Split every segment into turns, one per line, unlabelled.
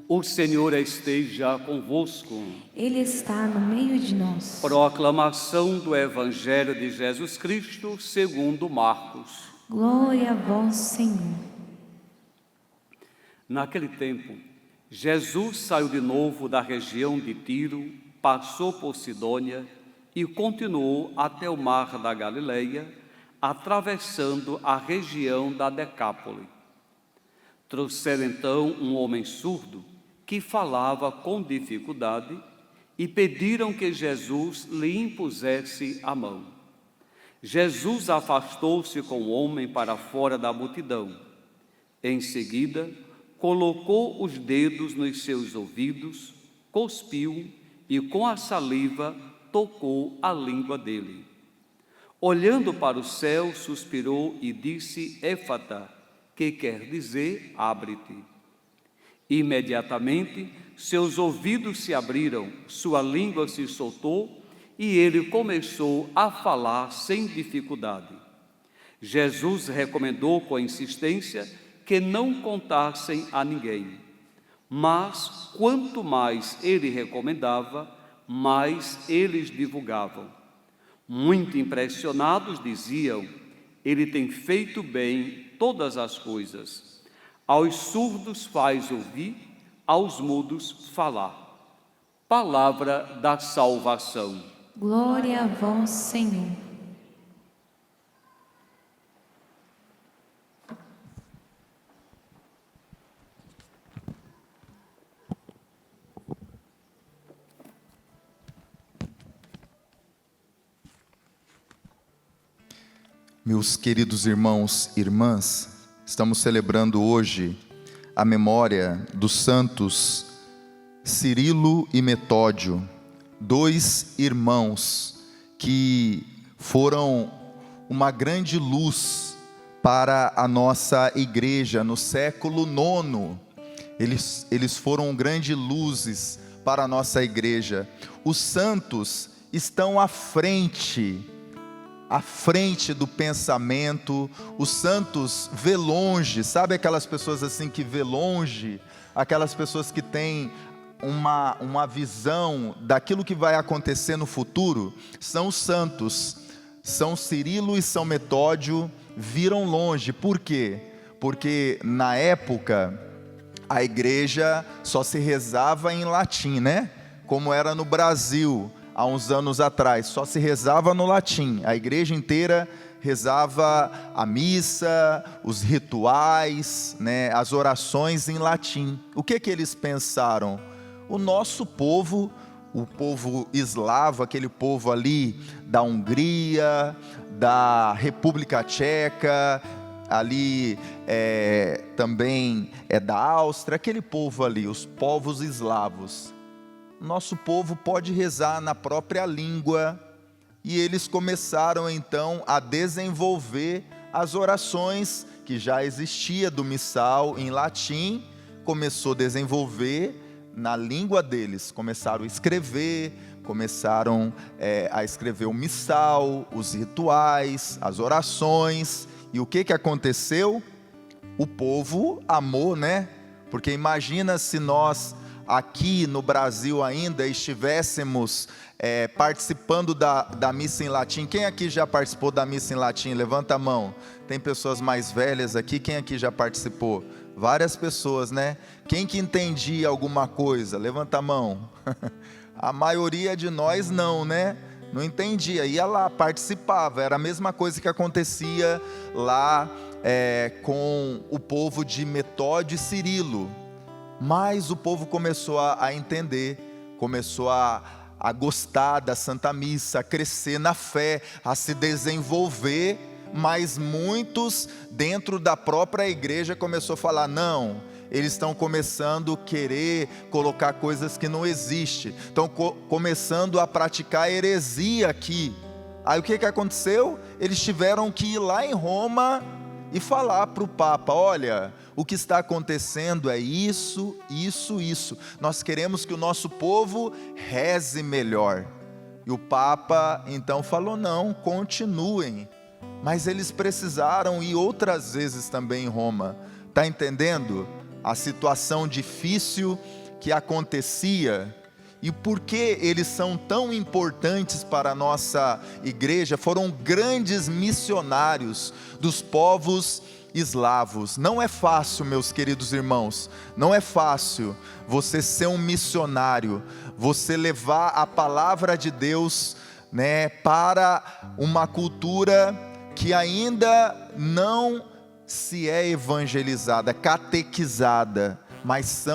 O Senhor esteja convosco.
Ele está no meio de nós.
Proclamação do Evangelho de Jesus Cristo segundo Marcos.
Glória a vós, Senhor.
Naquele tempo, Jesus saiu de novo da região de Tiro, passou por Sidônia e continuou até o mar da Galileia, atravessando a região da Decápole. Trouxeram então um homem surdo que falava com dificuldade e pediram que Jesus lhe impusesse a mão. Jesus afastou-se com o homem para fora da multidão. Em seguida, colocou os dedos nos seus ouvidos, cuspiu e com a saliva tocou a língua dele. Olhando para o céu, suspirou e disse: Éfata, que quer dizer abre-te. Imediatamente, seus ouvidos se abriram, sua língua se soltou e ele começou a falar sem dificuldade. Jesus recomendou com insistência que não contassem a ninguém. Mas, quanto mais ele recomendava, mais eles divulgavam. Muito impressionados, diziam: ele tem feito bem todas as coisas. Aos surdos faz ouvir, aos mudos falar. Palavra da salvação.
Glória a vós, Senhor.
Meus queridos irmãos e irmãs, estamos celebrando hoje a memória dos santos Cirilo e Metódio, dois irmãos que foram uma grande luz para a nossa igreja no século IX. Eles foram grandes luzes para a nossa igreja. Os santos estão à frente do pensamento. Os santos vê longe, sabe aquelas pessoas assim que vê longe, aquelas pessoas que têm uma visão daquilo que vai acontecer no futuro? São os santos. São Cirilo e São Metódio viram longe. Por quê? Porque na época a igreja só se rezava em latim, né? Como era no Brasil há uns anos atrás, só se rezava no latim. A igreja inteira rezava a missa, os rituais, né, as orações em latim. O que eles pensaram? O nosso povo, o povo eslavo, aquele povo ali da Hungria, da República Tcheca, ali também da Áustria, aquele povo ali, os povos eslavos. Nosso povo pode rezar na própria língua. E eles começaram então a desenvolver as orações que já existia do missal em latim, começou a desenvolver na língua deles, começaram a escrever o missal, os rituais, as orações. E o que aconteceu? O povo amou, né? Porque imagina se nós aqui no Brasil ainda estivéssemos participando da missa em latim. Quem aqui já participou da missa em latim? Levanta a mão. Tem pessoas mais velhas aqui. Quem aqui já participou? Várias pessoas, né? Quem que entendia alguma coisa? Levanta a mão. A maioria de nós não, né? Não entendia, ia lá, participava. Era a mesma coisa que acontecia lá com o povo de Metódio e Cirilo. Mas o povo começou a entender, começou a gostar da Santa Missa, a crescer na fé, a se desenvolver. Mas muitos dentro da própria igreja começou a falar: não, eles estão começando a querer colocar coisas que não existem, estão começando a praticar heresia aqui. Aí o que aconteceu? Eles tiveram que ir lá em Roma e falar para o Papa: olha, o que está acontecendo é isso, isso, isso. Nós queremos que o nosso povo reze melhor. E o Papa então falou: não, continuem. Mas eles precisaram ir outras vezes também em Roma. Está entendendo? a situação difícil que acontecia. E por que eles são tão importantes para a nossa igreja? Foram grandes missionários dos povos eslavos. Não é fácil, meus queridos irmãos, não é fácil você ser um missionário, você levar a palavra de Deus, né, para uma cultura que ainda não se é evangelizada, catequizada, mas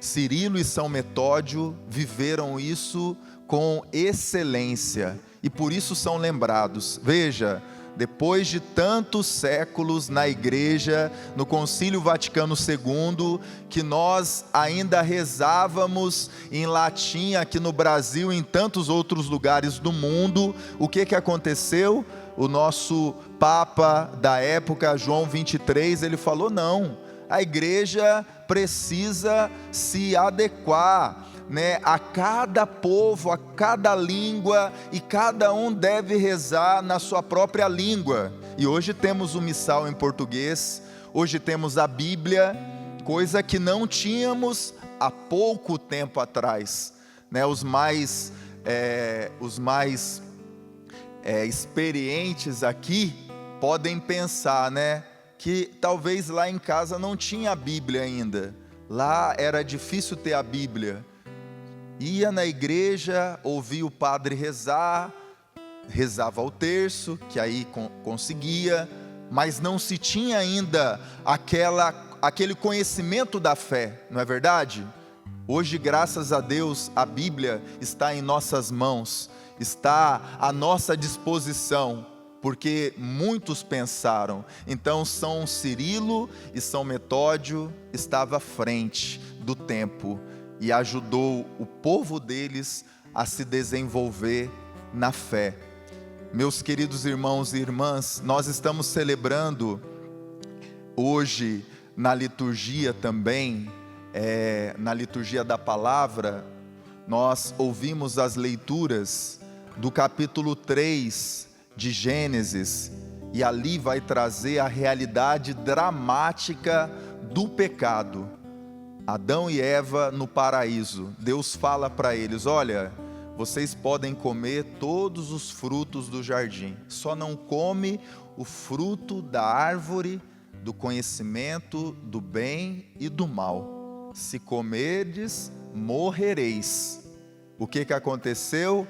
Cirilo e São Metódio viveram isso com excelência e por isso são lembrados. Veja, depois de tantos séculos na igreja, no Concílio Vaticano II, que nós ainda rezávamos em latim aqui no Brasil e em tantos outros lugares do mundo, o que aconteceu? O nosso Papa da época, João 23, ele falou: não, a igreja precisa se adequar, né, a cada povo, a cada língua, e cada um deve rezar na sua própria língua. E hoje temos o missal em português, hoje temos a Bíblia, coisa que não tínhamos há pouco tempo atrás, né? Os mais experientes aqui podem pensar, né, que talvez lá em casa não tinha a Bíblia ainda, lá era difícil ter a Bíblia. Ia na igreja, ouvia o padre rezar, rezava o terço, que aí conseguia, mas não se tinha ainda aquele conhecimento da fé, não é verdade? Hoje, graças a Deus, a Bíblia está em nossas mãos, está à nossa disposição, porque muitos pensaram. Então São Cirilo e São Metódio estavam à frente do tempo e ajudou o povo deles a se desenvolver na fé. Meus queridos irmãos e irmãs, nós estamos celebrando hoje na liturgia também, na liturgia da palavra, nós ouvimos as leituras do capítulo 3 de Gênesis, e ali vai trazer a realidade dramática do pecado. Adão e Eva no paraíso, Deus fala para eles: olha, vocês podem comer todos os frutos do jardim, só não come o fruto da árvore do conhecimento do bem e do mal. Se comerdes, morrereis. O que aconteceu?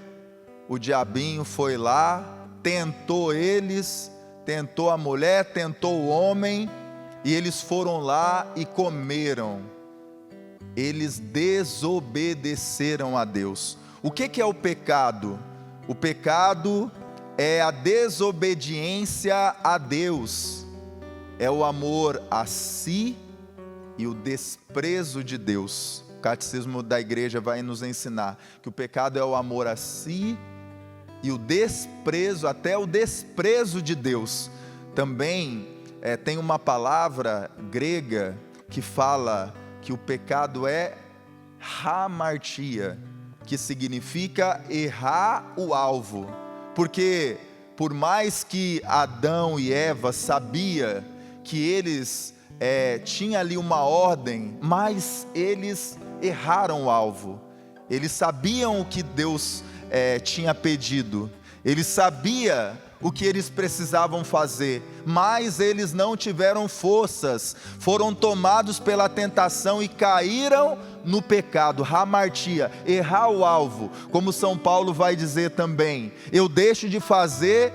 O diabinho foi lá, tentou eles, tentou a mulher, tentou o homem, e eles foram lá e comeram. Eles desobedeceram a Deus. O que é o pecado? O pecado é a desobediência a Deus, é o amor a si e o desprezo de Deus. O catecismo da igreja vai nos ensinar que o pecado é o amor a si e o desprezo, até o desprezo de Deus. Também tem uma palavra grega que fala que o pecado é hamartia, que significa errar o alvo. Porque por mais que Adão e Eva sabia que eles tinham ali uma ordem, mas eles erraram o alvo. Eles sabiam o que Deus tinha pedido, eles sabiam o que eles precisavam fazer, mas eles não tiveram forças, foram tomados pela tentação e caíram no pecado, hamartia, errar o alvo. Como São Paulo vai dizer também: eu deixo de fazer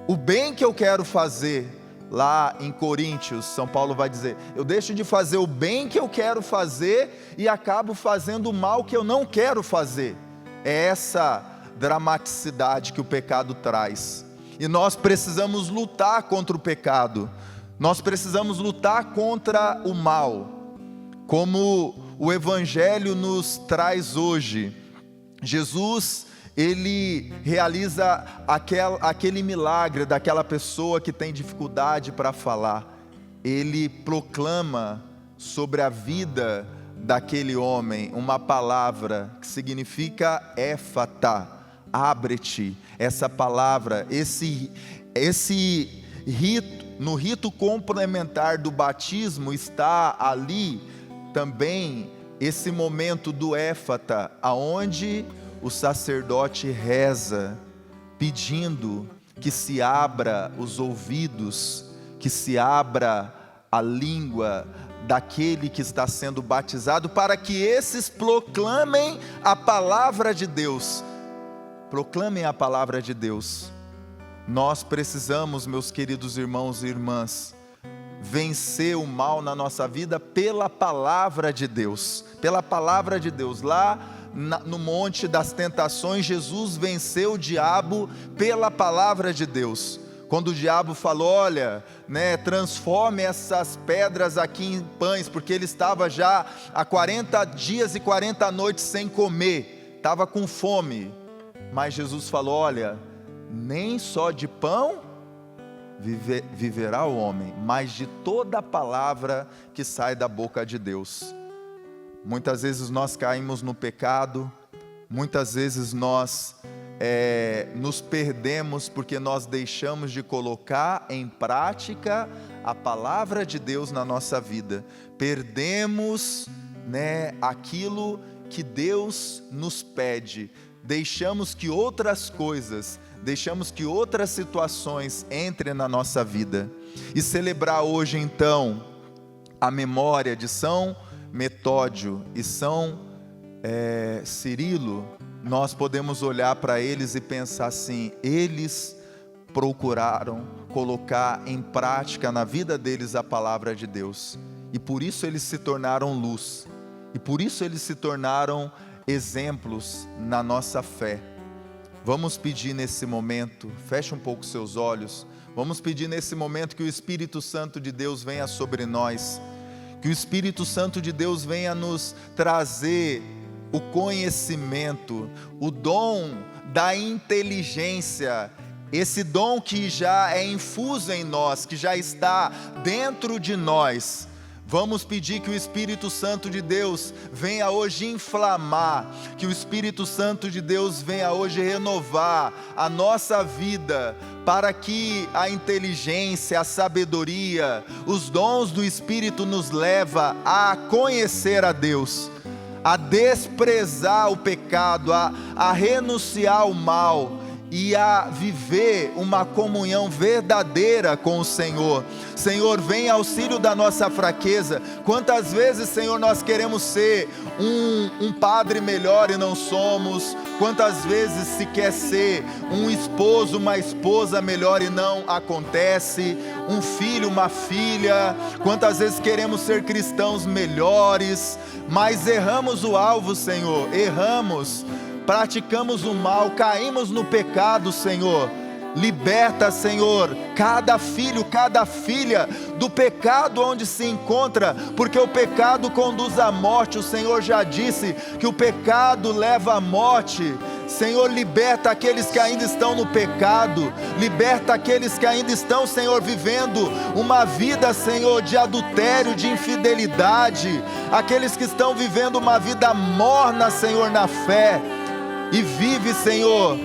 o bem que eu quero fazer. Lá em Coríntios, São Paulo vai dizer: eu deixo de fazer o bem que eu quero fazer e acabo fazendo o mal que eu não quero fazer. É essa dramaticidade que o pecado traz. E nós precisamos lutar contra o pecado, nós precisamos lutar contra o mal, como o Evangelho nos traz hoje. Jesus, ele realiza aquele milagre daquela pessoa que tem dificuldade para falar. Ele proclama sobre a vida daquele homem uma palavra que significa éfata, abre-te. Essa palavra, esse rito, no rito complementar do batismo está ali também esse momento do éfata, aonde o sacerdote reza, pedindo que se abra os ouvidos, que se abra a língua daquele que está sendo batizado, para que esses proclamem a palavra de Deus. Proclamem a palavra de Deus. Nós precisamos, meus queridos irmãos e irmãs, vencer o mal na nossa vida pela palavra de Deus. Pela palavra de Deus. Lá no Monte das Tentações, Jesus venceu o diabo pela palavra de Deus. Quando o diabo falou, olha, transforme essas pedras aqui em pães, porque ele estava já há 40 dias e 40 noites sem comer, estava com fome. Mas Jesus falou, olha, nem só de pão viverá o homem, mas de toda a palavra que sai da boca de Deus. Muitas vezes nós caímos no pecado, muitas vezes nós nos perdemos porque nós deixamos de colocar em prática a palavra de Deus na nossa vida. Perdemos aquilo que Deus nos pede. Deixamos que outras coisas, deixamos que outras situações entrem na nossa vida. E celebrar hoje então a memória de São Metódio e São Cirilo, nós podemos olhar para eles e pensar assim: eles procuraram colocar em prática na vida deles a palavra de Deus, e por isso eles se tornaram luz, e por isso eles se tornaram exemplos na nossa fé. Vamos pedir nesse momento, feche um pouco seus olhos, vamos pedir nesse momento que o Espírito Santo de Deus venha sobre nós, que o Espírito Santo de Deus venha nos trazer o conhecimento, o dom da inteligência, esse dom que já é infuso em nós, que já está dentro de nós. Vamos pedir que o Espírito Santo de Deus venha hoje inflamar, que o Espírito Santo de Deus venha hoje renovar a nossa vida, para que a inteligência, a sabedoria, os dons do Espírito nos leva a conhecer a Deus, a desprezar o pecado, a renunciar ao mal e a viver uma comunhão verdadeira com o Senhor. Senhor, vem em auxílio da nossa fraqueza. Quantas vezes, Senhor, nós queremos ser um padre melhor e não somos. Quantas vezes se quer ser um esposo, uma esposa melhor e não acontece. Um filho, uma filha. Quantas vezes queremos ser cristãos melhores, mas erramos o alvo, Senhor. Erramos, praticamos o mal, caímos no pecado, Senhor. Liberta, Senhor, cada filho, cada filha do pecado onde se encontra, porque o pecado conduz à morte. O Senhor já disse que o pecado leva à morte. Senhor, liberta aqueles que ainda estão no pecado, liberta aqueles que ainda estão, Senhor, vivendo uma vida, Senhor, de adultério, de infidelidade, aqueles que estão vivendo uma vida morna, Senhor, na fé, e vive, Senhor,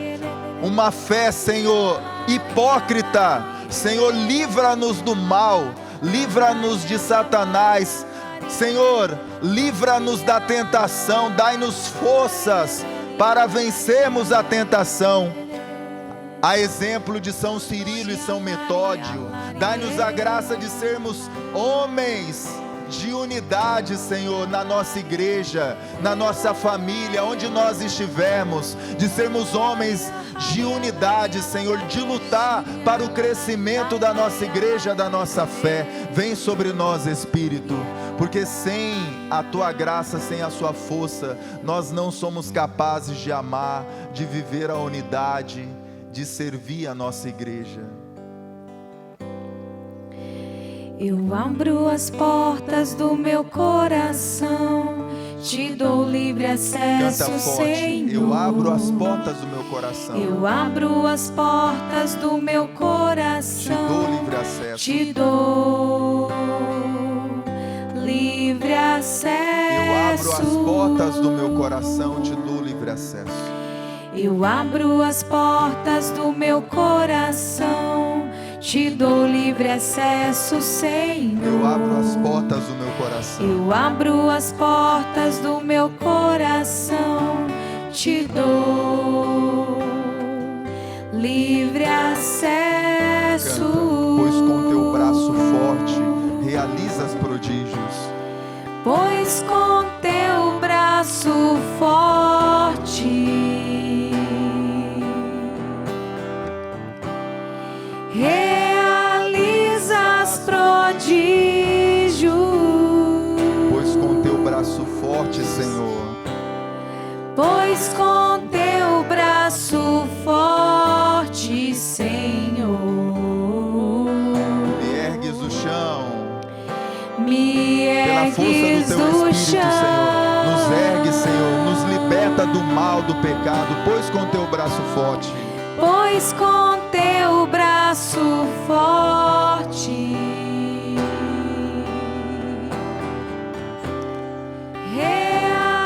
uma fé, Senhor, hipócrita. Senhor, livra-nos do mal, livra-nos de Satanás, Senhor, livra-nos da tentação, dai-nos forças para vencermos a tentação. A exemplo de São Cirilo e São Metódio, dai-nos a graça de sermos homens de unidade, Senhor, na nossa igreja, na nossa família, onde nós estivermos, de sermos homens de unidade, Senhor, de lutar para o crescimento da nossa igreja, da nossa fé. Vem sobre nós, Espírito, porque sem a Tua graça, sem a Sua força, nós não somos capazes de amar, de viver a unidade, de servir a nossa igreja.
Eu abro as portas do meu coração, te dou livre acesso,
Canta forte.
Senhor.
Eu abro as portas do meu coração.
Eu abro as portas do meu coração,
Te dou livre acesso.
te dou livre acesso.
Eu abro as portas do meu coração, te dou livre acesso.
Eu abro as portas do meu coração, te dou livre acesso, Senhor.
Eu abro as portas do meu coração.
Eu abro as portas do meu coração, te dou livre acesso.
Canta, pois com teu braço forte realizas prodígios.
Pois com teu braço forte realizas prodígios.
Pois com teu braço forte, Senhor.
Pois com teu braço forte, Senhor,
Me ergues do chão.
me
Pela força
ergues
do teu
do
Espírito,
chão.
Senhor. Nos ergue, Senhor. Nos liberta do mal, do pecado. Pois com teu braço forte.
Pois com teu braço forte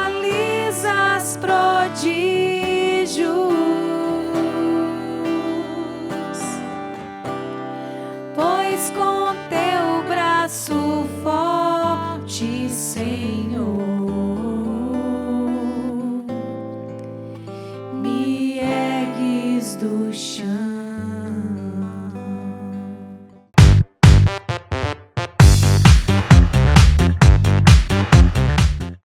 realizas prodígios. Pois com teu braço forte, Senhor,